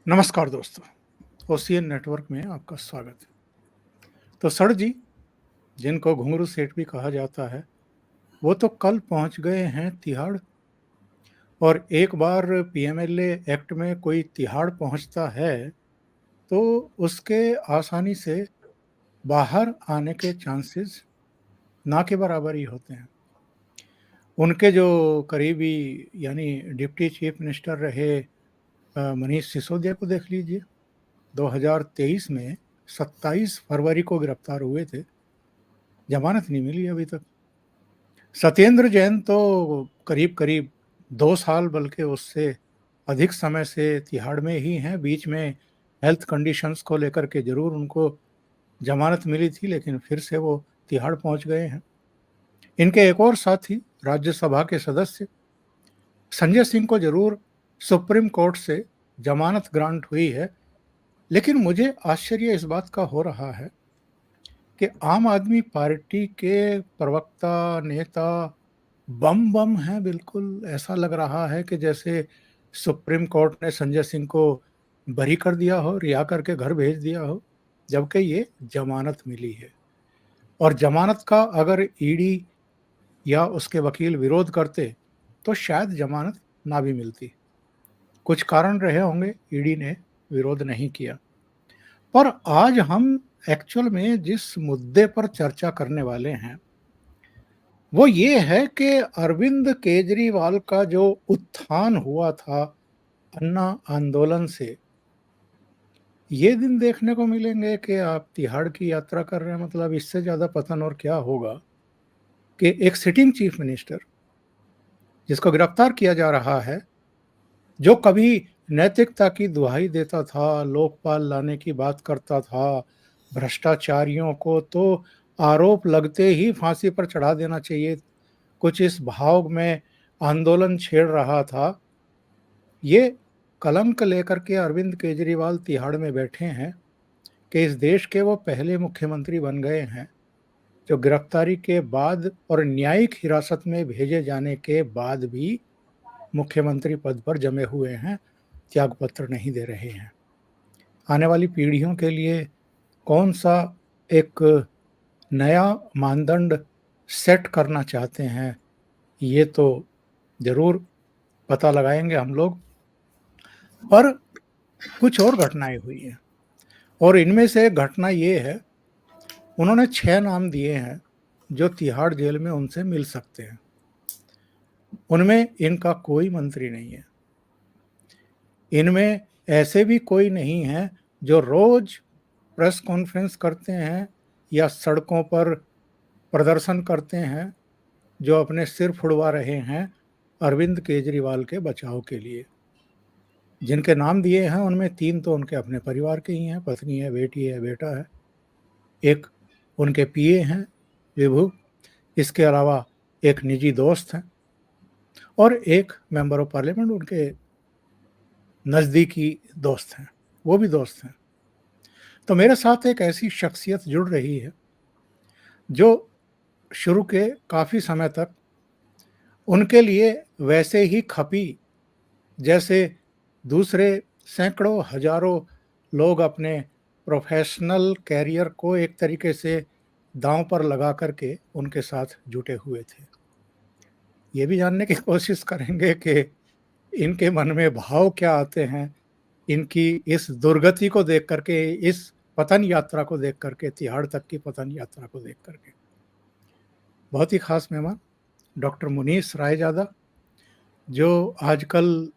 नमस्कार दोस्तों, ocean network में आपका स्वागत है। तो सर जी, जिनको घुंघरू सेठ भी कहा जाता है, वो तो कल पहुंच गए हैं तिहाड़। और एक बार पीएमएलए एक्ट में कोई तिहाड़ पहुंचता है, तो उसके आसानी से बाहर आने के चांसेस ना के बराबर ही होते हैं। उनके जो करीबी यानी डिप्टी चीफ मिनिस्टर रहे मनीष सिसोदिया को देख लीजिए। 2023 में 27 फरवरी को गिरफ्तार हुए थे, जमानत नहीं मिली अभी तक। सत्येंद्र जैन तो करीब करीब 2 साल बल्कि उससे अधिक समय से तिहाड़ में ही हैं। बीच में हेल्थ कंडीशंस को लेकर के जरूर उनको जमानत मिली थी, लेकिन फिर से वो तिहाड़ पहुंच गए हैं। इनके एक और साथी राज्यसभा के सदस्य संजय सिंह को जरूर सुप्रीम कोर्ट से जमानत ग्रांट हुई है, लेकिन मुझे आश्चर्य इस बात का हो रहा है कि आम आदमी पार्टी के प्रवक्ता नेता बम बम हैं। बिल्कुल ऐसा लग रहा है कि जैसे सुप्रीम कोर्ट ने संजय सिंह को बरी कर दिया हो, रिहा करके घर भेज दिया हो, जबकि ये जमानत मिली है। और जमानत का अगर ईडी या उसके वकील विरोध करते तो शायद जमानत ना भी मिलती। कुछ कारण रहे होंगे, ईडी ने विरोध नहीं किया। पर आज हम एक्चुअल में जिस मुद्दे पर चर्चा करने वाले हैं वो ये है कि अरविंद केजरीवाल का जो उत्थान हुआ था अन्ना आंदोलन से, ये दिन देखने को मिलेंगे कि आप तिहाड़ की यात्रा कर रहे हैं। मतलब इससे ज्यादा पतन और क्या होगा कि एक सिटिंग चीफ मिनिस्टर जिसको गिरफ्तार किया जा रहा है, जो कभी नैतिकता की दुहाई देता था, लोकपाल लाने की बात करता था, भ्रष्टाचारियों को तो आरोप लगते ही फांसी पर चढ़ा देना चाहिए, कुछ इस भाव में आंदोलन छेड़ रहा था, ये कलंक लेकर के अरविंद केजरीवाल तिहाड़ में बैठे हैं कि इस देश के वो पहले मुख्यमंत्री बन गए हैं जो गिरफ्तारी के बाद और न्यायिक हिरासत में भेजे जाने के बाद भी मुख्यमंत्री पद पर जमे हुए हैं, त्यागपत्र नहीं दे रहे हैं। आने वाली पीढ़ियों के लिए कौन सा एक नया मानदंड सेट करना चाहते हैं, ये तो जरूर पता लगाएंगे हम लोग। पर कुछ और घटनाएं हुई हैं और इनमें से एक घटना ये है, उन्होंने 6 नाम दिए हैं जो तिहाड़ जेल में उनसे मिल सकते हैं। उनमें इनका कोई मंत्री नहीं है। इनमें ऐसे भी कोई नहीं है जो रोज प्रेस कॉन्फ्रेंस करते हैं या सड़कों पर प्रदर्शन करते हैं, जो अपने सिर फुड़वा रहे हैं अरविंद केजरीवाल के बचाव के लिए। जिनके नाम दिए हैं उनमें 3 तो उनके अपने परिवार के ही हैं, पत्नी है, बेटी है, बेटा है। एक उनके पीए हैं विभू, इसके अलावा एक निजी दोस्त हैं और एक मेंबर ऑफ पार्लियामेंट उनके नज़दीकी दोस्त हैं, वो भी दोस्त हैं। तो मेरे साथ एक ऐसी शख्सियत जुड़ रही है जो शुरू के काफ़ी समय तक उनके लिए वैसे ही खपी जैसे दूसरे सैकड़ों हजारों लोग अपने प्रोफेशनल कैरियर को एक तरीके से दांव पर लगा करके उनके साथ जुटे हुए थे। ये भी जानने की कोशिश करेंगे कि इनके मन में भाव क्या आते हैं, इनकी इस दुर्गति को देख करके, इस पतन यात्रा को देख करके, तिहाड़ तक की पतन यात्रा को देख करके। बहुत ही खास मेहमान डॉक्टर मुनीस रायजादा, जो आजकल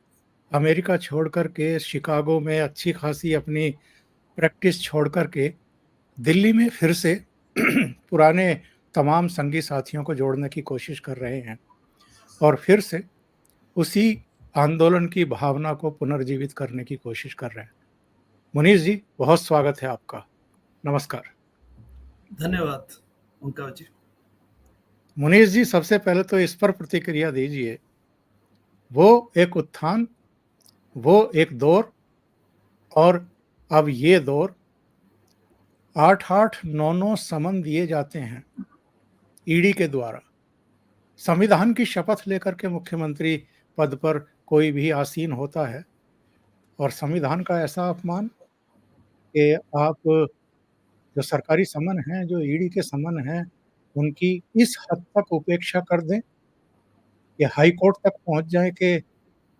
अमेरिका छोड़ करके शिकागो में अच्छी खासी अपनी प्रैक्टिस छोड़ करके दिल्ली में फिर से पुराने तमाम संगी साथियों को जोड़ने की कोशिश कर रहे हैं और फिर से उसी आंदोलन की भावना को पुनर्जीवित करने की कोशिश कर रहे हैं। मुनीस जी, बहुत स्वागत है आपका। नमस्कार। धन्यवाद उनका जी। मुनीस जी, सबसे पहले तो इस पर प्रतिक्रिया दीजिए, वो एक उत्थान, वो एक दौर, और अब ये दौर 8-8, 9-9 समन दिए जाते हैं ईडी के द्वारा। संविधान की शपथ लेकर के मुख्यमंत्री पद पर कोई भी आसीन होता है और संविधान का ऐसा अपमान कि आप जो सरकारी समन हैं, जो ईडी के समन हैं, उनकी इस हद तक उपेक्षा कर दें कि हाई कोर्ट तक पहुँच जाएँ कि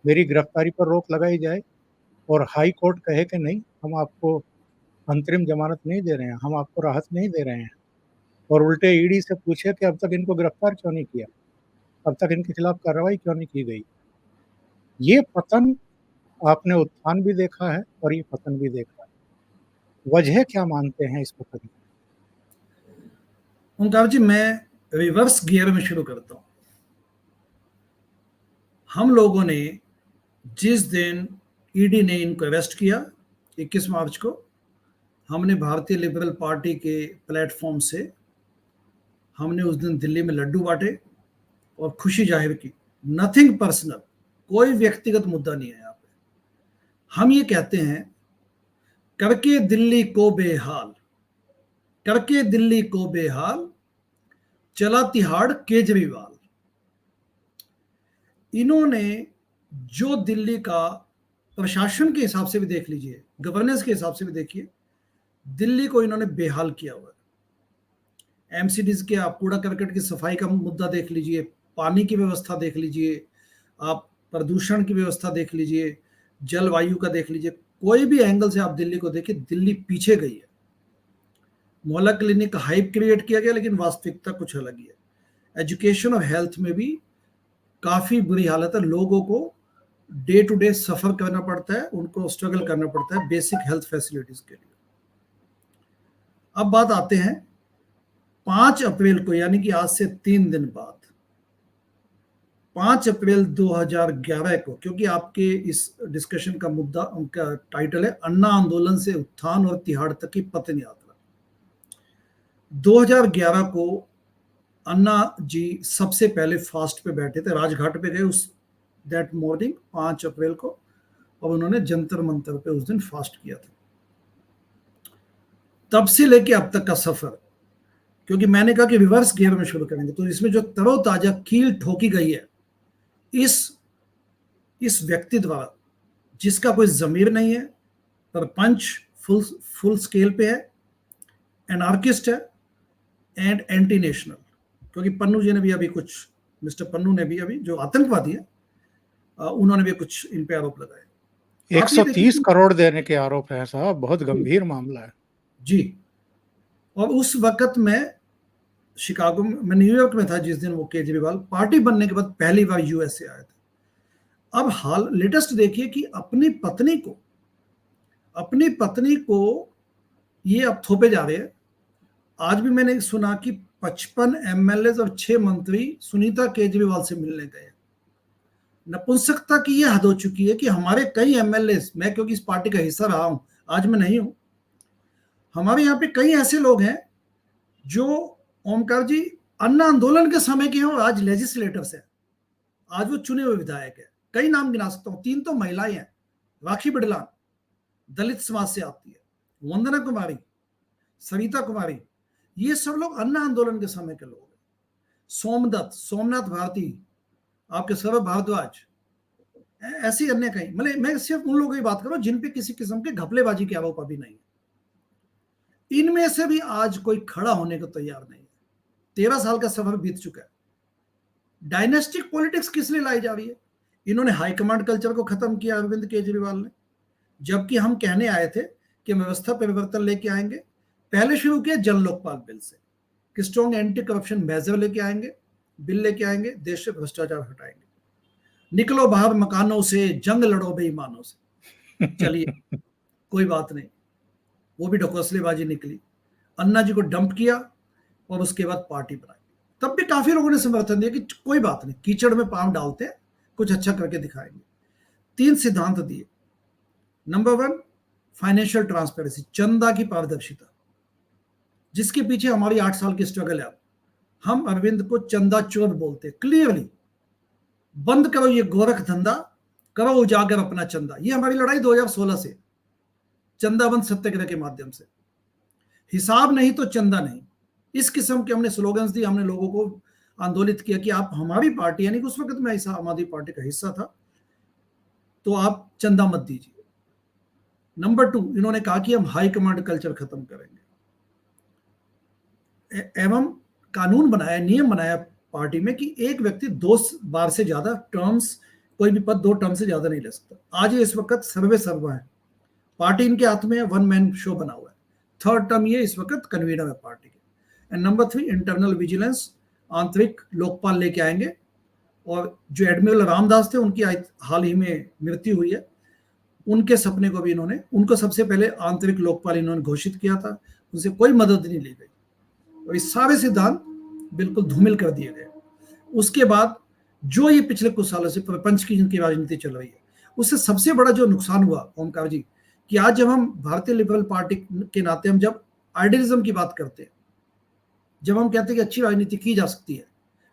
मेरी गिरफ्तारी पर रोक लगाई जाए और हाई कोर्ट कहे कि नहीं, हम आपको अंतरिम ज़मानत नहीं दे रहे हैं, हम आपको राहत नहीं दे रहे हैं और उल्टे ईडी से पूछे कि अब तक इनको गिरफ्तार क्यों नहीं किया? अब तक इनके खिलाफ कार्रवाई क्यों नहीं की गई? ये पतन आपने उत्थान भी देखा है और ये पतन भी देखा है। वजह क्या मानते हैं इस पतन की? ओंकार जी, मैं रिवर्स गियर में शुरू करता हूं। हम लोगों ने जिस दिन ईडी ने इनको अरेस्ट किया 21 मार्च को, हमने भारतीय लिबरल पार्टी के प्लेटफॉर्म से हमने उस दिन दिल्ली में लड्डू बांटे और खुशी जाहिर की। नथिंग पर्सनल, कोई व्यक्तिगत मुद्दा नहीं है यहाँ पे। हम ये कहते हैं, करके दिल्ली को बेहाल, करके दिल्ली को बेहाल, चला तिहाड़ केजरीवाल। इन्होंने जो दिल्ली का प्रशासन के हिसाब से भी देख लीजिए, गवर्नेंस के हिसाब से भी देखिए, दिल्ली को इन्होंने बेहाल किया हुआ है। एमसीडीज के आप कूड़ा करकट की सफाई का मुद्दा देख लीजिए, पानी की व्यवस्था देख लीजिए, आप प्रदूषण की व्यवस्था देख लीजिए, जलवायु का देख लीजिए, कोई भी एंगल से आप दिल्ली को देखिए, दिल्ली पीछे गई है। मोहल्ला क्लिनिक का हाइप क्रिएट किया गया, लेकिन वास्तविकता कुछ अलग ही है। एजुकेशन और हेल्थ में भी काफी बुरी हालत है। लोगों को डे टू डे सफर करना पड़ता है, उनको स्ट्रगल करना पड़ता है बेसिक हेल्थ फैसिलिटीज के लिए। अब बात आते हैं 5 अप्रैल को, यानी कि आज से 3 दिन बाद, 5 अप्रैल 2011 को, क्योंकि आपके इस डिस्कशन का मुद्दा, उनका टाइटल है अन्ना आंदोलन से उत्थान और तिहाड़ तक की पतन यात्रा। 2011 को अन्ना जी सबसे पहले फास्ट पे बैठे थे, राजघाट पे गए उस दैट मॉर्निंग 5 अप्रैल को, और उन्होंने जंतर मंतर पे उस दिन फास्ट किया था। तब से लेके अब तक का सफर, क्योंकि मैंने कहा कि रिवर्स गियर में शुरू करेंगे, तो इसमें जो तरोताजा कील ठोकी गई है इस व्यक्ति द्वारा, जिसका कोई जमीर नहीं है, परपंच फुल स्केल पे है, एनार्किस्ट है एंड एंटी नेशनल। क्योंकि पन्नू जी ने भी अभी कुछ, मिस्टर पन्नू ने भी अभी, जो आतंकवादी है, उन्होंने भी कुछ इन पे आरोप लगाए। 130 करोड़ देने के आरोप है साहब, बहुत गंभीर मामला है जी। और उस वक्त मैं शिकागो में, मैं न्यूयॉर्क में था जिस दिन वो केजरीवाल पार्टी बनने के बाद पहली बार यूएसए आए थे। अब हाल लेटेस्ट देखिए कि अपनी पत्नी को ये अब थोपे जा रहे हैं। आज भी मैंने सुना कि 55 एमएलए और 6 मंत्री सुनीता केजरीवाल से मिलने गए। नपुंसकता की ये हद हो चुकी है कि हमारे कई एमएलए, मैं क्योंकि इस पार्टी का हिस्सा रहा हूं, आज मैं नहीं हूं, हमारे यहाँ पे कई ऐसे लोग हैं जो, ओमकार जी, अन्ना आंदोलन के समय के हैं और आज लेजिस्लेटर्स हैं, आज वो चुने हुए विधायक है। कई नाम गिना सकता हूं, 3 तो महिलाएं हैं, राखी बिड़लान दलित समाज से आती है, वंदना कुमारी, सरिता कुमारी, ये सब लोग अन्ना आंदोलन के समय के लोग हैं। सोमदत्त, सोमनाथ भारती, आपके सौरभ भारद्वाज, ऐसी अन्य कई, मतलब मैं सिर्फ उन लोगों की बात कर रहा हूं जिन पे किसी किस्म के घपलेबाजी के आरोप अभी नहीं है। इनमें से भी आज कोई खड़ा होने को तैयार नहीं है। 13 साल का सफर बीत चुका है। डायनेस्टिक पॉलिटिक्स किस लिए लाई जा रही है? इन्होंने हाईकमांड कल्चर को खत्म किया अरविंद केजरीवाल ने, जबकि हम कहने आए थे कि व्यवस्था परिवर्तन लेके आएंगे। पहले शुरू किया जन लोकपाल बिल से कि स्ट्रॉन्ग एंटी करप्शन मेजर लेके आएंगे, बिल लेके आएंगे, देश से भ्रष्टाचार हटाएंगे, निकलो बाहर मकानों से, जंग लड़ो बेईमानों से। चलिए कोई बात नहीं, वो भी ढकोसलेबाजी निकली। अन्ना जी को डंप किया और उसके बाद पार्टी बनाई। तब भी काफी लोगों ने समर्थन दिया कि कोई बात नहीं, कीचड़ में पांव डालते हैं, कुछ अच्छा करके दिखाएंगे। 3 सिद्धांत दिए। नंबर 1, फाइनेंशियल ट्रांसपेरेंसी, चंदा की पारदर्शिता, जिसके पीछे हमारी 8 साल की स्ट्रगल है। हम अरविंद को चंदा चोर बोलते, क्लियरली बंद करो ये गोरख धंधा, करो उजागर अपना चंदा। ये हमारी लड़ाई 2016 से, चंदा बंद सत्याग्रह के माध्यम से। हिसाब नहीं तो चंदा नहीं, इस किस्म के हमने स्लोगन्स दिए, हमने लोगों को आंदोलित किया कि आप हमारी पार्टी, यानी कि उस वक्त मैं आम आदमी पार्टी का हिस्सा था, तो आप चंदा मत दीजिए। नंबर 2, इन्होंने कहा कि हम हाई कमांड कल्चर खत्म करेंगे, एवं कानून बनाया, नियम बनाया पार्टी में कि एक व्यक्ति 2 बार से ज्यादा टर्म्स, कोई भी पद 2 टर्म से ज्यादा नहीं ले सकता। आज ये इस वक्त सर्वे सर्वा है, पार्टी इनके हाथ में 1 मैन शो बना हुआ है। 3rd टर्म ये इस वक्त कन्वीनर है पार्टी के। एंड नंबर 3, इंटरनल विजिलेंस, आंतरिक लोकपाल लेके आएंगे। और जो एडमिरल रामदास थे, उनकी हाल ही में मृत्यु हुई है, उनके सपने को भी इन्होंने, उनको सबसे पहले आंतरिक लोकपाल इन्होंने घोषित किया था, उनसे कोई मदद नहीं ली गई और ये सारे सिद्धांत बिल्कुल धूमिल कर दिए गए। उसके बाद जो ये पिछले कुछ सालों से प्रपंच की जिनकी राजनीति चल रही है, उससे सबसे बड़ा जो नुकसान हुआ ओमकार जी, कि आज जब हम भारतीय लिबरल पार्टी के नाते हम जब आइडियलिज्म की बात करते हैं, जब हम कहते हैं कि अच्छी राजनीति की जा सकती है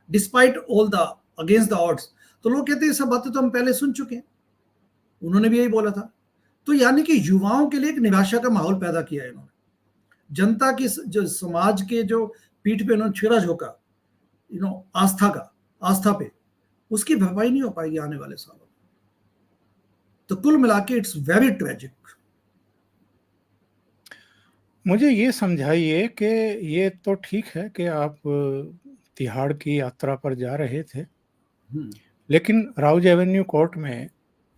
despite all the against the odds, तो लोग कहते हैं ये सब बातें तो हम पहले सुन चुके हैं, उन्होंने भी यही बोला था। तो यानी कि युवाओं के लिए एक निराशा का माहौल पैदा किया है इन्होंने, जनता की जो समाज के जो पीठ पे उन्होंने छेड़ा झोंका, आस्था पे, उसकी भरपाई नहीं हो पाएगी आने वाले सालों में। तो कुल मिला के इट्स वेरी ट्रेजिक। मुझे ये समझाइए कि ये तो ठीक है कि आप तिहाड़ की यात्रा पर जा रहे थे, लेकिन राउज एवेन्यू कोर्ट में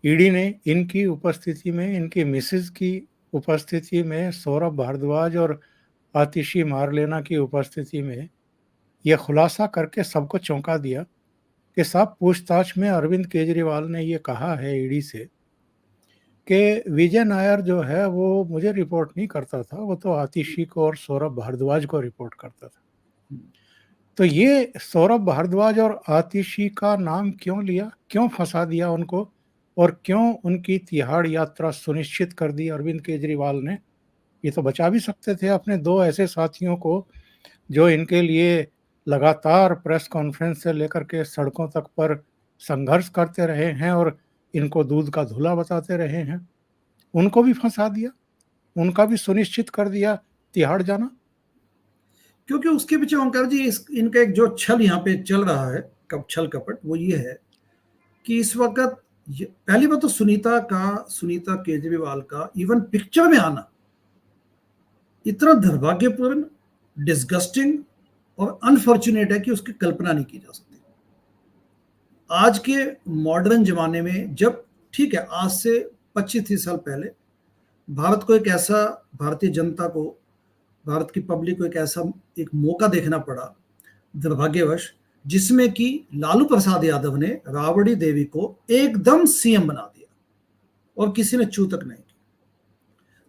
ईडी ने इनकी उपस्थिति में, इनकी मिसेज की उपस्थिति में, सौरभ भारद्वाज और आतिशी मारलेना की उपस्थिति में यह खुलासा करके सबको चौंका दिया कि साहब पूछताछ में अरविंद केजरीवाल ने ये कहा है ईडी से कि विजय नायर जो है वो मुझे रिपोर्ट नहीं करता था, वो तो आतिशी को और सौरभ भारद्वाज को रिपोर्ट करता था। तो ये सौरभ भारद्वाज और आतिशी का नाम क्यों लिया, क्यों फंसा दिया उनको, और क्यों उनकी तिहाड़ यात्रा सुनिश्चित कर दी अरविंद केजरीवाल ने? ये तो बचा भी सकते थे अपने 2 ऐसे साथियों को जो इनके लिए लगातार प्रेस कॉन्फ्रेंस से लेकर के सड़कों तक पर संघर्ष करते रहे हैं और इनको दूध का धुला बताते रहे हैं। उनको भी फंसा दिया, उनका भी सुनिश्चित कर दिया तिहाड़ जाना। क्योंकि उसके पीछे ओंकार जी इनका एक जो छल यहाँ पे चल रहा है, छल कपट, वो ये है कि इस वक्त पहली बात तो सुनीता केजरीवाल का इवन पिक्चर में आना इतना दुर्भाग्यपूर्ण, डिस्गस्टिंग और अनफॉर्चुनेट है कि उसकी कल्पना नहीं की जा सकती। आज के मॉडर्न जमाने में, जब ठीक है आज से 25-30 साल पहले भारत को एक ऐसा, भारतीय जनता को, भारत की पब्लिक को एक मौका देखना पड़ा दुर्भाग्यवश, जिसमें कि लालू प्रसाद यादव ने राबड़ी देवी को एकदम सीएम बना दिया और किसी ने चू तक नहीं की।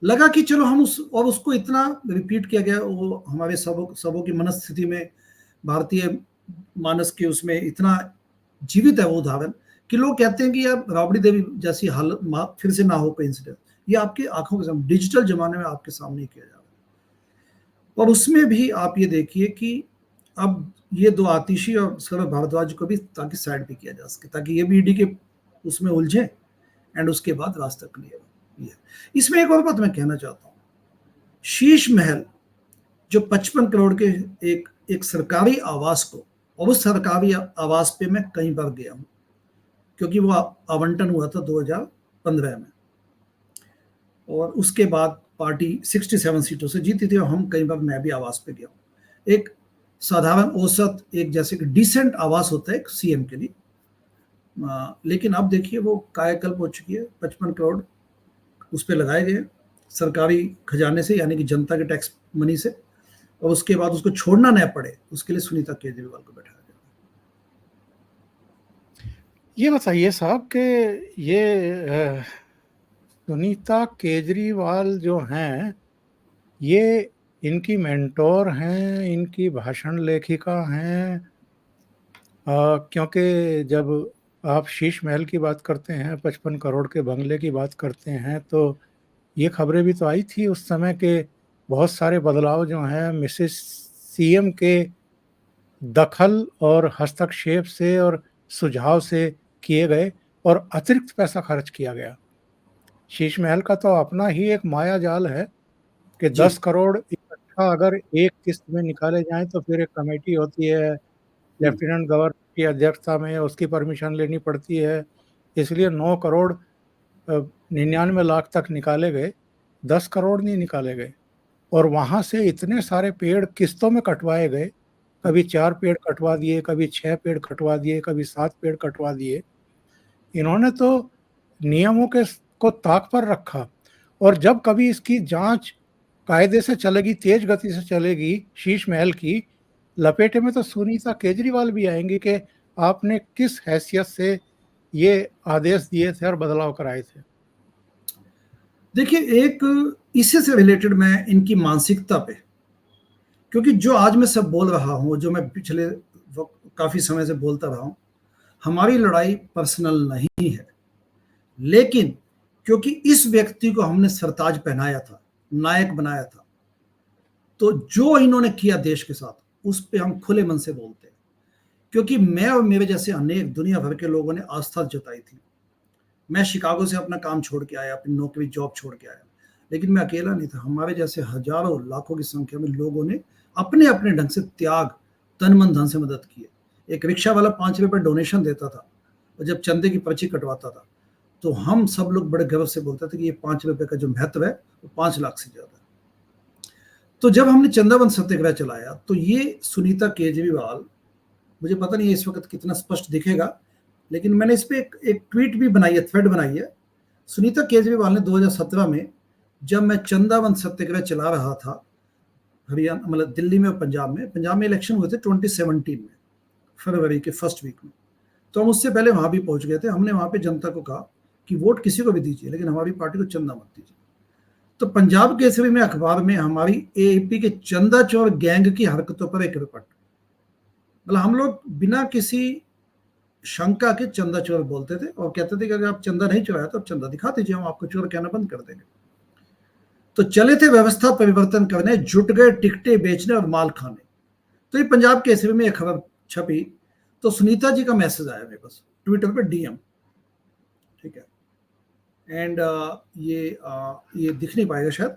लगा कि चलो हम उसको इतना रिपीट किया गया, वो हमारे सबों की मनस्थिति में, भारतीय मानस के उसमें इतना जीवित है वो उदाहरण कि लोग कहते हैं कि यार राबड़ी देवी जैसी हालत फिर से ना हो कोई इंसिडेंट। ये आपकी आंखों के सामने, डिजिटल जमाने में आपके सामने ही किया जा रहा है। और उसमें भी आप ये देखिए कि अब ये 2 आतिशी और सौरभ भारद्वाज को भी ताकि साइड पे किया जा सके, ताकि ये भी ईडी के उसमें उलझे एंड उसके बाद रास्ता क्लियर हो। इसमें एक और बात मैं कहना चाहता हूँ, शीश महल जो 55 करोड़ के एक सरकारी आवास को, और उस सरकारी आवास पे मैं कई बार गया हूँ क्योंकि वो आवंटन हुआ था 2015 में, और उसके बाद पार्टी 67 सीटों से जीती थी और हम कई बार, मैं भी आवास पे गया हूँ। एक साधारण औसत, एक जैसे कि डिसेंट आवास होता है एक सीएम के लिए, लेकिन अब देखिए वो कायाकल्प हो चुकी है। 55 करोड़ उस पर लगाए गए सरकारी खजाने से, यानी कि जनता के टैक्स मनी से, और उसके बाद उसको छोड़ना न पड़े उसके लिए सुनीता केजरीवाल को बैठाया गया। ये बताइए साहब कि ये सुनीता केजरीवाल जो हैं, ये इनकी मेंटोर हैं, इनकी भाषण लेखिका हैं, क्योंकि जब आप शीश महल की बात करते हैं, 55 करोड़ के बंगले की बात करते हैं, तो ये खबरें भी तो आई थी उस समय के बहुत सारे बदलाव जो हैं मिसेस सीएम के दखल और हस्तक्षेप से और सुझाव से किए गए और अतिरिक्त पैसा खर्च किया गया। शीश महल का तो अपना ही एक माया जाल है कि 10 करोड़ इकट्ठा अगर एक किस्त में निकाले जाएं तो फिर एक कमेटी होती है, लेफ्टिनेंट गवर्नर की अध्यक्षता में, उसकी परमिशन लेनी पड़ती है। इसलिए 9 करोड़ 99 लाख तक निकाले गए 10 करोड़ नहीं निकाले गए, और वहां से इतने सारे पेड़ किस्तों में कटवाए गए। कभी 4 पेड़ कटवा दिए, कभी 6 पेड़ कटवा दिए, कभी 7 पेड़ कटवा दिए। इन्होंने तो नियमों के को ताक पर रखा। और जब कभी इसकी जांच कायदे से चलेगी, तेज गति से चलेगी, शीश महल की लपेटे में तो सुनीता केजरीवाल भी आएंगे कि आपने किस हैसियत से ये आदेश दिए थे और बदलाव कराए थे। देखिए, एक इसी से रिलेटेड मैं इनकी मानसिकता पे, क्योंकि जो आज मैं सब बोल रहा हूं, जो मैं पिछले काफी समय से बोलता रहा हूं, हमारी लड़ाई पर्सनल नहीं है, लेकिन क्योंकि इस व्यक्ति को हमने सरताज पहनाया था, नायक बनाया था, तो जो इन्होंने किया देश के साथ उस पर हम खुले मन से बोलते हैं। क्योंकि मैं और मेरे जैसे अनेक दुनिया भर के लोगों ने आस्था जताई थी। मैं शिकागो से अपना काम छोड़ के आया, अपनी नौकरी जॉब छोड़ के आया, लेकिन मैं अकेला नहीं था। हमारे जैसे हजारों लाखों की संख्या में लोगों ने अपने अपने ढंग से त्याग, तन मन धन से मदद की है। एक रिक्शा वाला 5 रुपए डोनेशन देता था, और जब चंदे की पर्ची कटवाता था तो हम सब लोग बड़े गर्व से बोलते थे कि ये 5 रुपए का जो महत्व है वो 5 लाख से ज्यादा है। तो जब हमने चंदावन सत्याग्रह चलाया तो ये सुनीता केजरीवाल, मुझे पता नहीं इस वक्त कितना स्पष्ट दिखेगा, लेकिन मैंने इस पे एक ट्वीट भी बनाई है, थ्रेड बनाई है। सुनीता केजरीवाल ने 2017 में, जब मैं चंदावन सत्याग्रह चला रहा था हरियाणा, मतलब दिल्ली में और पंजाब में इलेक्शन हुए थे 2017 में, फरवरी के फर्स्ट वीक में, तो हम उससे पहले वहां भी पहुंच गए थे। हमने वहां पे जनता को कहा कि वोट किसी को भी दीजिए, लेकिन हमारी पार्टी को चंदा मत दीजिए। तो पंजाब केसरी में अखबार में हमारी एएपी के चंदा चोर गैंग की हरकतों पर एक रिपोर्ट, मतलब हम लोग बिना किसी शंका के चंदा चोर बोलते थे और कहते थे कि अगर आप चंदा नहीं चुराया तो आप चंदा दिखा दीजिए, हम आपको चोर कहना बंद कर देंगे। तो चले थे व्यवस्था परिवर्तन करने, जुट गए टिकटें बेचने और माल खाने। तो ये पंजाब केसरी में एक खबर छपी, तो सुनीता जी का मैसेज आया मेरे पास ट्विटर पे, डीएम, ठीक है, एंड ये दिख नहीं पाएगा शायद।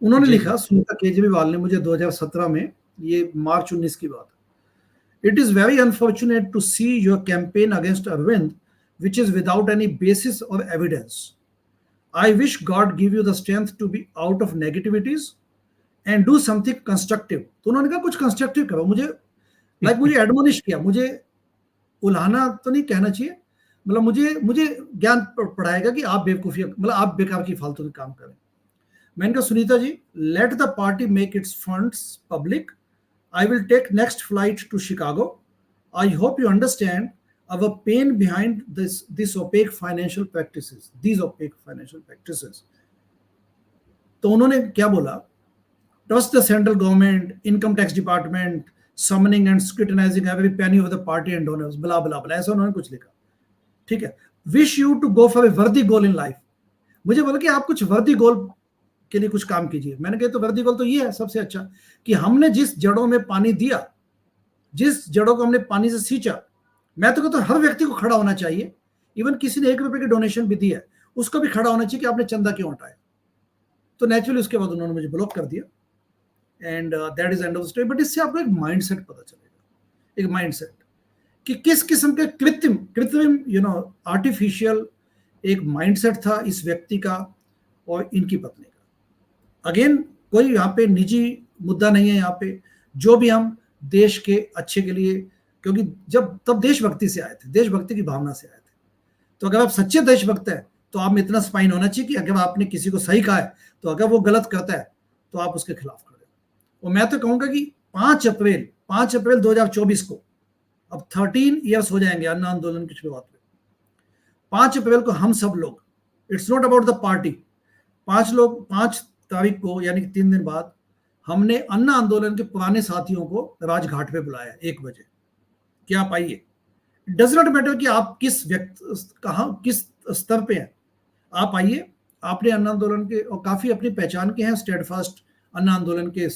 उन्होंने लिखा, सुनीता केजरीवाल ने मुझे 2017 में, ये मार्च 19 की बात, it is very unfortunate to see your campaign against Arvind which is without any basis और evidence. I wish God give you the strength to be out of negativities and do something constructive. तो उन्होंने कहा कुछ constructive करो, मुझे मुझे admonish किया, मुझे उल्हाना तो नहीं कहना चाहिए, मतलब मुझे ज्ञान पढ़ाएगा कि आप बेवकूफी, मतलब आप बेकार की फालतू के काम करें। मैंने कहा Sunita ji, let the party make its funds public, I will take next flight to Chicago, I hope you understand our pain behind this opaque financial practices, these opaque financial practices. तो उन्होंने क्या बोला, trust the central government, income tax department, summoning and scrutinizing every penny of the party and donors, blah blah blah, ऐसा उन्होंने कुछ लिखा, ठीक है। wish you to go for a worthy goal in life। मुझे बोला कि आप कुछ वर्दी गोल के लिए कुछ काम कीजिए। मैंने कहा तो वर्दी गोल तो ये है सबसे अच्छा, कि हमने जिस जड़ों में पानी दिया, जिस जड़ों को हमने पानी से सींचा, मैं तो कहता हूं हर व्यक्ति को खड़ा होना चाहिए, इवन किसी ने 1 रुपए की डोनेशन भी दी है उसको भी खड़ा होना चाहिए कि आपने चंदा क्यों हटाया। तो नेचुरली उसके बाद उन्होंने मुझे ब्लॉक कर दिया, and that is end of the story. But इससे आपको एक माइंडसेट पता चलेगा, एक माइंडसेट कि किस किस्म के कृत्रिम आर्टिफिशियल एक माइंडसेट था इस व्यक्ति का और इनकी पत्नी का। अगेन कोई यहाँ पे निजी मुद्दा नहीं है, यहाँ पे जो भी हम देश के अच्छे के लिए, क्योंकि जब तब देशभक्ति से आए थे, देशभक्ति की भावना से आए थे, तो अगर आप सच्चे देशभक्त हैं तो आप में इतना स्पाइन होना चाहिए कि अगर आपने किसी को सही कहा है तो अगर वो गलत करता है तो आप उसके खिलाफ खड़े। और मैं तो कहूंगा कि 5 अप्रैल 2024 को, अब 13 ईयर्स हो जाएंगे अन्ना आंदोलन की शुरुआत में, 5 अप्रैल को हम सब लोग, it's not about the party, 5 तारीख को यानी कि 3 दिन बाद हमने अन्ना आंदोलन के पुराने साथियों को राजघाट पे बुलाया 1 बजे कि आप आइए। डज नॉट मैटर कि आप किस किस स्तर पे हैं, आप आइए। आपने अन्ना आंदोलन के और काफी अपनी पहचान के हैं स्टेडफास्ट अन्ना आंदोलन के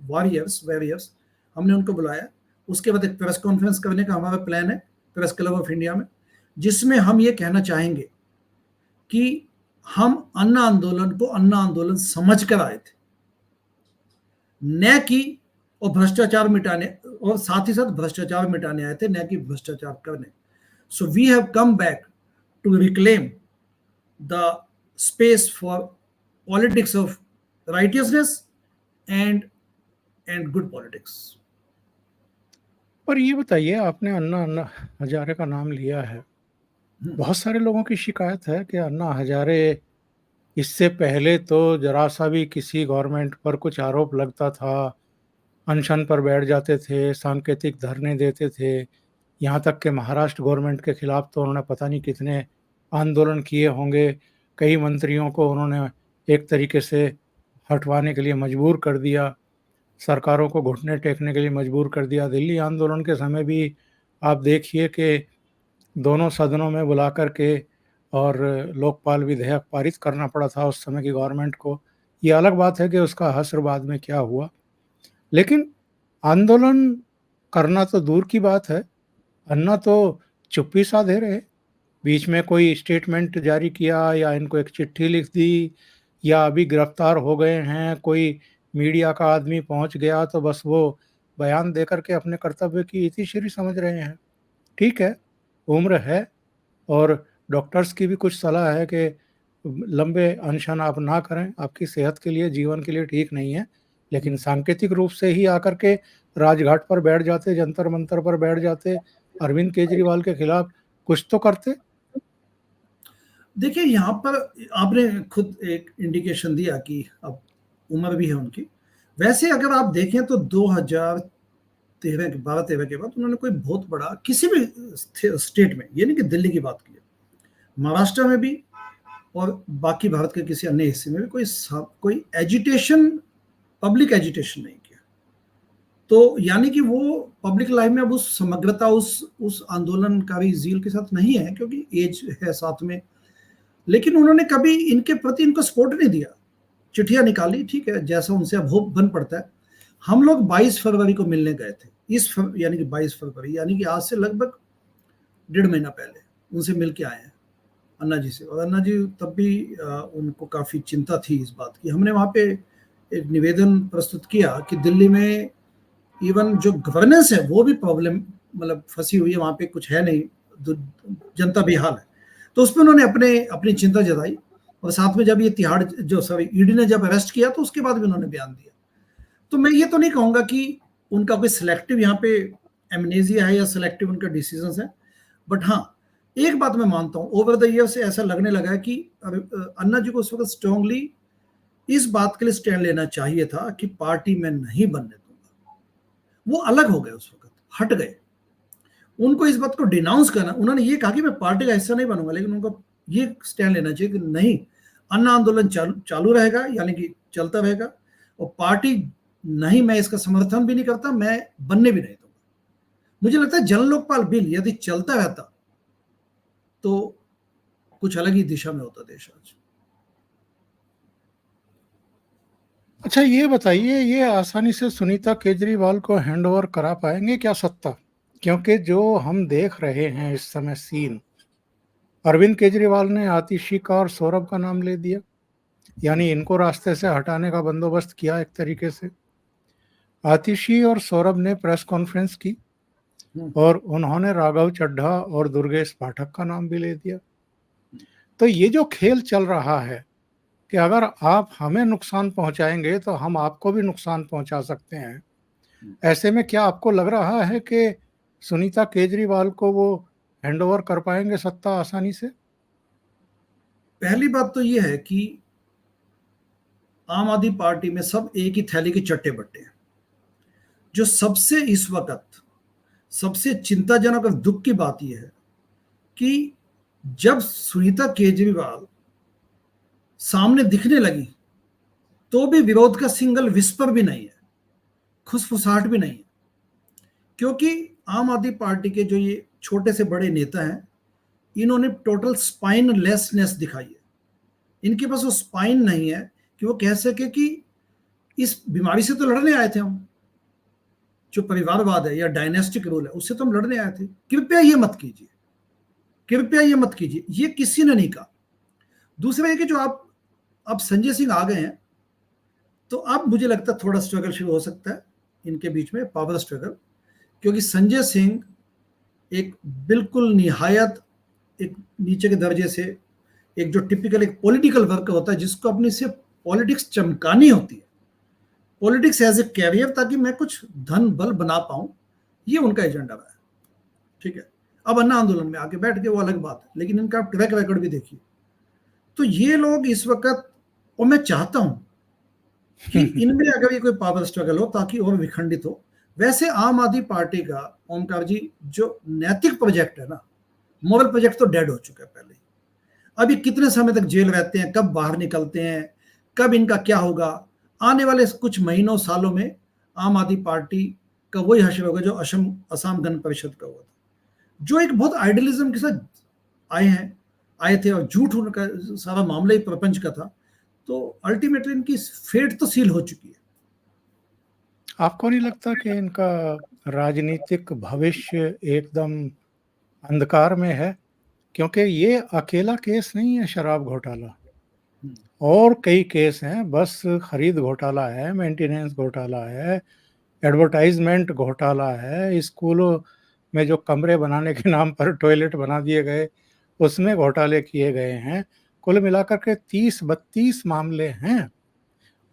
वॉरियर्स, हमने उनको बुलाया। उसके बाद एक प्रेस कॉन्फ्रेंस करने का हमारा प्लान है प्रेस क्लब ऑफ इंडिया में, जिसमें हम ये कहना चाहेंगे कि हम अन्ना आंदोलन को अन्ना आंदोलन समझ कर आए थे, न कि और भ्रष्टाचार मिटाने, और साथ ही साथ भ्रष्टाचार मिटाने आए थे, न कि भ्रष्टाचार करने। So we have come back to reclaim the space for politics of righteousness and good politics. पर ये बताइए, आपने अन्ना अन्ना हजारे का नाम लिया है। बहुत सारे लोगों की शिकायत है कि अन्ना हजारे इससे पहले तो जरा सा भी किसी गवर्नमेंट पर कुछ आरोप लगता था, अनशन पर बैठ जाते थे, सांकेतिक धरने देते थे। यहाँ तक कि महाराष्ट्र गवर्नमेंट के खिलाफ तो उन्होंने पता नहीं कितने आंदोलन किए होंगे। कई मंत्रियों को उन्होंने एक तरीके से हटवाने के लिए मजबूर कर दिया, सरकारों को घुटने टेकने के लिए मजबूर कर दिया। दिल्ली आंदोलन के समय भी आप देखिए कि दोनों सदनों में बुला कर के और लोकपाल विधेयक पारित करना पड़ा था उस समय की गवर्नमेंट को। ये अलग बात है कि उसका हश्र बाद में क्या हुआ, लेकिन आंदोलन करना तो दूर की बात है, अन्ना तो चुप्पी साधे रहे। बीच में कोई स्टेटमेंट जारी किया या इनको एक चिट्ठी लिख दी या अभी गिरफ्तार हो गए हैं, कोई मीडिया का आदमी पहुंच गया तो बस वो बयान दे कर के अपने कर्तव्य की इतिश्री समझ रहे हैं। ठीक है, उम्र है और डॉक्टर्स की भी कुछ सलाह है कि लंबे अनशन आप ना करें, आपकी सेहत के लिए, जीवन के लिए ठीक नहीं है। लेकिन सांकेतिक रूप से ही आकर के राजघाट पर बैठ जाते, जंतर मंतर पर बैठ जाते, अरविंद केजरीवाल के खिलाफ कुछ तो करते। देखिए, यहाँ पर आपने खुद एक इंडिकेशन दिया कि अब उम्र भी है उनकी। वैसे अगर आप देखें तो 2013 के 12-13 के बाद उन्होंने कोई बहुत बड़ा किसी भी स्टेट में, ये नहीं कि दिल्ली की बात की है, महाराष्ट्र में भी और बाकी भारत के किसी अन्य हिस्से में भी कोई एजिटेशन, पब्लिक एजिटेशन नहीं किया। तो यानी कि वो पब्लिक लाइफ में अब उस समग्रता, उस आंदोलनकारी जील के साथ नहीं है, क्योंकि एज है साथ में। लेकिन उन्होंने कभी इनके प्रति इनको सपोर्ट नहीं दिया। चिट्ठियां निकाली, ठीक है, जैसा उनसे अब होप बन पड़ता है। हम लोग 22 फरवरी को मिलने गए थे, यानी कि 22 फरवरी, यानी कि आज से लगभग 1.5 महीना पहले उनसे मिल के आए हैं अन्ना जी से। और अन्ना जी तब भी उनको काफ़ी चिंता थी इस बात की। हमने वहाँ पे एक निवेदन प्रस्तुत किया कि दिल्ली में इवन जो गवर्नेंस है वो भी प्रॉब्लम, मतलब फंसी हुई है, वहाँ पे कुछ है नहीं, जनता बेहाल है। तो उस पर उन्होंने अपनी चिंता जताई। और साथ में जब ये तिहाड़ ईडी ने जब अरेस्ट किया तो उसके बाद भी उन्होंने बयान दिया। तो मैं ये तो नहीं कहूँगा कि उनका कोई सिलेक्टिव यहाँ पे एमनेजिया है या सिलेक्टिव उनका डिसीजंस है, बट हाँ, एक बात मैं मानता हूँ, ओवर द ईयर से ऐसा लगने लगा है कि अन्ना जी को उस वक्त स्ट्रांगली इस बात के लिए स्टैंड लेना चाहिए था कि पार्टी में नहीं बनने दूंगा। वो अलग हो गए, उस वक्त हट गए। उनको इस बात को डिनाउंस करना, उन्होंने ये कहा कि मैं पार्टी का हिस्सा नहीं बनूंगा, लेकिन उनको ये स्टैंड लेना चाहिए कि नहीं, अन्ना आंदोलन चालू रहेगा, यानी कि चलता रहेगा, और पार्टी नहीं, मैं इसका समर्थन भी नहीं करता, मैं बनने भी नहीं दूंगा। मुझे लगता है जन लोकपाल बिल यदि चलता रहता तो कुछ अलग ही दिशा में होता देश आज। अच्छा, ये बताइए, ये आसानी से सुनीता केजरीवाल को हैंडओवर करा पाएंगे क्या सत्ता? क्योंकि जो हम देख रहे हैं इस समय सीन, अरविंद केजरीवाल ने आतिशी का और सौरभ का नाम ले दिया, यानी इनको रास्ते से हटाने का बंदोबस्त किया एक तरीके से। आतिशी और सौरभ ने प्रेस कॉन्फ्रेंस की और उन्होंने राघव चड्ढा और दुर्गेश पाठक का नाम भी ले दिया। तो ये जो खेल चल रहा है कि अगर आप हमें नुकसान पहुंचाएंगे तो हम आपको भी नुकसान पहुंचा सकते हैं, ऐसे में क्या आपको लग रहा है कि सुनीता केजरीवाल को वो हैंडओवर कर पाएंगे सत्ता आसानी से? पहली बात तो ये है कि आम आदमी पार्टी में सब एक ही थैली के चट्टे बट्टे हैं। जो सबसे इस वक्त सबसे चिंताजनक और दुख की बात यह है कि जब सुनीता केजरीवाल सामने दिखने लगी तो भी विरोध का सिंगल विस्पर भी नहीं है, खुसफुसाहट भी नहीं है। क्योंकि आम आदमी पार्टी के जो ये छोटे से बड़े नेता हैं, इन्होंने टोटल स्पाइनलेसनेस दिखाई है। इनके पास वो स्पाइन नहीं है कि वो कह सके कि इस बीमारी से तो लड़ने आए थे हम, जो परिवारवाद है या डायनेस्टिक रूल है उससे तो हम लड़ने आए थे, कृपया ये मत कीजिए, कृपया ये मत कीजिए, ये किसी ने नहीं कहा। दूसरा है कि जो आप संजय सिंह आ गए हैं तो अब मुझे लगता है थोड़ा स्ट्रगल शुरू हो सकता है इनके बीच में, पावर स्ट्रगल। क्योंकि संजय सिंह एक बिल्कुल निहायत एक नीचे के दर्जे से, एक जो टिपिकल एक पॉलिटिकल वर्कर होता है जिसको अपनी सिर्फ पॉलिटिक्स चमकानी होती है, पॉलिटिक्स एज ए कैरियर, ताकि मैं कुछ धन बल बना पाऊं, ये उनका एजेंडा रहा है। ठीक है, अब अन्ना आंदोलन में आके बैठ के वो अलग बात है, लेकिन इनका ट्रैक रिकॉर्ड भी देखिए। तो ये लोग इस वक्त, और मैं चाहता हूं कि इनमें अगर ये कोई पावर स्ट्रगल हो ताकि और विखंडित हो। वैसे आम आदमी पार्टी का, ओमकार जी, जो नैतिक प्रोजेक्ट है ना, मॉरल प्रोजेक्ट तो डेड हो चुका है पहले ही। अभी कितने समय तक जेल रहते हैं, कब बाहर निकलते हैं, कब इनका क्या होगा, आने वाले कुछ महीनों सालों में आम आदमी पार्टी का वही हश्र होगा जो असम गण परिषद का हुआ था, जो एक बहुत आइडियलिज्म के साथ आए थे, और झूठ उनका सारा मामला ही प्रपंच का था। तो अल्टीमेटली इनकी फेट तो सील हो चुकी है। आपको नहीं लगता कि इनका राजनीतिक भविष्य एकदम अंधकार में है? क्योंकि ये अकेला केस नहीं है शराब घोटाला, और कई केस हैं। बस खरीद घोटाला है, मेंटेनेंस घोटाला है, एडवर्टाइजमेंट घोटाला है, स्कूलों में जो कमरे बनाने के नाम पर टॉयलेट बना दिए गए उसमें घोटाले किए गए हैं। कुल मिलाकर के 30-32 मामले हैं,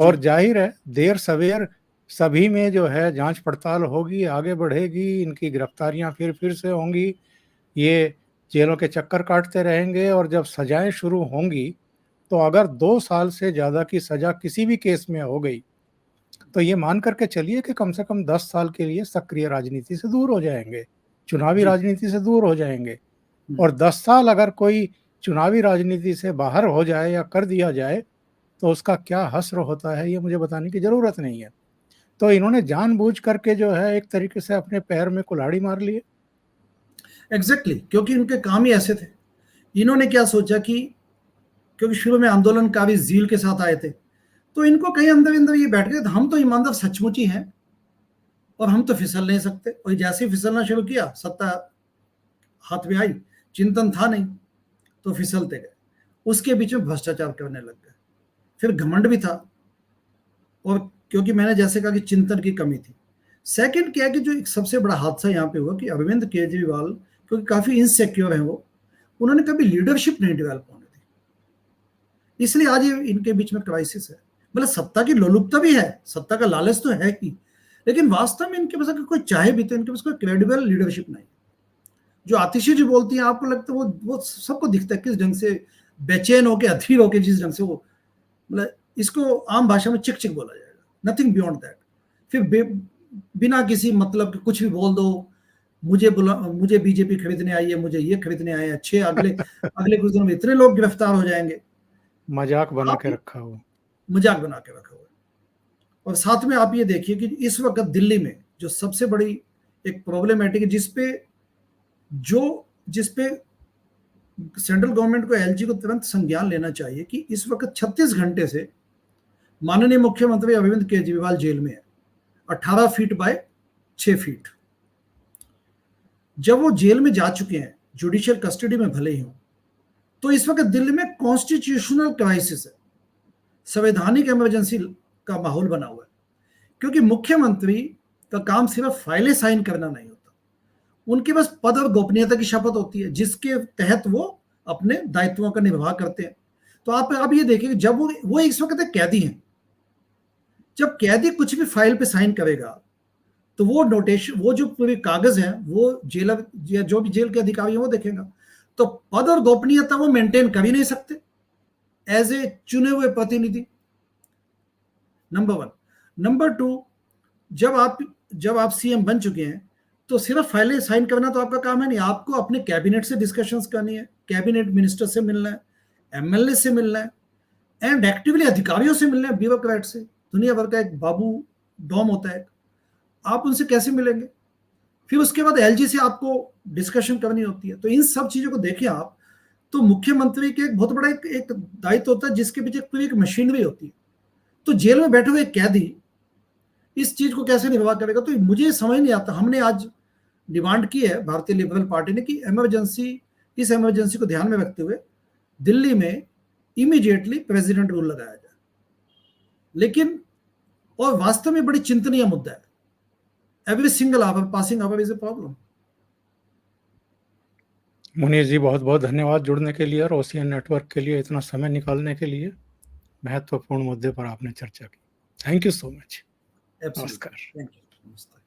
और जाहिर है देर सवेर सभी में जो है जांच पड़ताल होगी, आगे बढ़ेगी, इनकी गिरफ्तारियां फिर से होंगी, ये जेलों के चक्कर काटते रहेंगे, और जब सजाएं शुरू होंगी तो अगर 2 साल से ज़्यादा की सजा किसी भी केस में हो गई तो ये मान करके चलिए कि कम से कम 10 साल के लिए सक्रिय राजनीति से दूर हो जाएंगे, चुनावी राजनीति से दूर हो जाएंगे। और 10 साल अगर कोई चुनावी राजनीति से बाहर हो जाए या कर दिया जाए तो उसका क्या हश्र होता है, ये मुझे बताने की ज़रूरत नहीं है। तो इन्होंने जानबूझ करके जो है एक तरीके से अपने पैर में कुल्हाड़ी मार ली है। एग्जैक्टली, क्योंकि उनके काम ही ऐसे थे। इन्होंने क्या सोचा कि क्योंकि शुरू में आंदोलनकारी जील के साथ आए थे, तो इनको कहीं अंदर अंदर ये बैठ गए, हम तो ईमानदार सचमुच ही हैं और हम तो फिसल नहीं सकते। और जैसे ही फिसलना शुरू किया, सत्ता हाथ में आई, चिंतन था नहीं, तो फिसलते गए। उसके बीच में भ्रष्टाचार करने लग गए, फिर घमंड भी था, और क्योंकि मैंने जैसे कहा कि चिंतन की कमी थी। सेकंड क्या है कि जो एक सबसे बड़ा हादसा यहाँ पे हुआ कि अरविंद केजरीवाल, क्योंकि काफी इनसिक्योर है वो, उन्होंने कभी लीडरशिप नहीं डेवलप होने दी, इसलिए आज ये इनके बीच में क्राइसिस है। मतलब सत्ता की लोलुपता भी है, सत्ता का लालच तो है ही, लेकिन वास्तव में इनके पास अगर कोई चाहे भी तो इनके पास कोई क्रेडिबल लीडरशिप नहीं। जो आतिशी जी बोलती हैं, आपको लगता है वो सबको दिखता है किस ढंग से बेचैन होके, अधीर होके, जिस ढंग से वो, मतलब इसको आम भाषा में चिक चिक बोला जाएगा, नथिंग बियॉन्ड दैट। फिर बिना किसी मतलब के कुछ भी बोल दो, मुझे बीजेपी खरीदने आई है, मुझे ये खरीदने आए हैं, अगले अगले कुछ दिनों में इतने लोग गिरफ्तार हो जाएंगे। मजाक बना के रखा हुआ, मजाक बना के रखा हुआ। और साथ में आप ये देखिए कि इस वक्त दिल्ली में जो सबसे बड़ी एक प्रॉब्लमेटिक है, जिसपे सेंट्रल गवर्नमेंट को, एलजी को तुरंत संज्ञान लेना चाहिए कि इस वक्त 36 घंटे से माननीय मुख्यमंत्री अरविंद केजरीवाल जेल में है, 18 फीट बाय 6 फीट। जब वो जेल में जा चुके हैं, जुडिशियल कस्टडी में भले ही हो, तो इस वक्त दिल्ली में कॉन्स्टिट्यूशनल क्राइसिस है, संवैधानिक इमरजेंसी का माहौल बना हुआ है। क्योंकि मुख्यमंत्री का काम सिर्फ फाइलें साइन करना नहीं होता, उनके पास पद और गोपनीयता की शपथ होती है, जिसके तहत वो अपने दायित्वों का निर्वाह करते हैं। तो आप ये देखिए, जब वो इस वक्त एक कैदी हैं, जब कैदी कुछ भी फाइल पे साइन करेगा तो वो नोटेशन, वो जो पूरे कागज है, वो जेलर या जो भी जेल के अधिकारी है वो देखेगा। तो पद और गोपनीयता वो मेंटेन कर ही नहीं सकते एज ए चुने हुए प्रतिनिधि, नंबर 1। नंबर 2, जब आप सीएम बन चुके हैं तो सिर्फ फाइलें साइन करना तो आपका काम है नहीं, आपको अपने कैबिनेट से डिस्कशंस करनी है, कैबिनेट मिनिस्टर से मिलना है, एमएलए से मिलना है, एंड एक्टिवली अधिकारियों से मिलना है, ब्यूरोक्रेट से। दुनिया भर का एक बाबू डॉम होता है, आप उनसे कैसे मिलेंगे? फिर उसके बाद एलजी से आपको डिस्कशन करनी होती है। तो इन सब चीजों को देखें आप, तो मुख्यमंत्री के एक बहुत बड़ा एक दायित्व होता है, जिसके पीछे पूरी एक मशीनरी होती है। तो जेल में बैठे हुए कैदी इस चीज को कैसे निर्वाह करेगा? तो मुझे समझ नहीं आता। हमने आज डिमांड की है भारतीय लिबरल पार्टी ने कि इस इमरजेंसी को ध्यान में रखते हुए दिल्ली में इमीडिएटली प्रेसिडेंट रूल लगाया जाए। लेकिन और वास्तव में बड़ी चिंतनीय मुद्दा है, every single hour, passing hour is a problem. Munir ji बहुत बहुत धन्यवाद जुड़ने के लिए और ओशियन नेटवर्क के लिए इतना समय निकालने के लिए। महत्वपूर्ण मुद्दे पर आपने चर्चा की। Thank you so much. Absolutely. नमस्कार। Thank you. Namaste.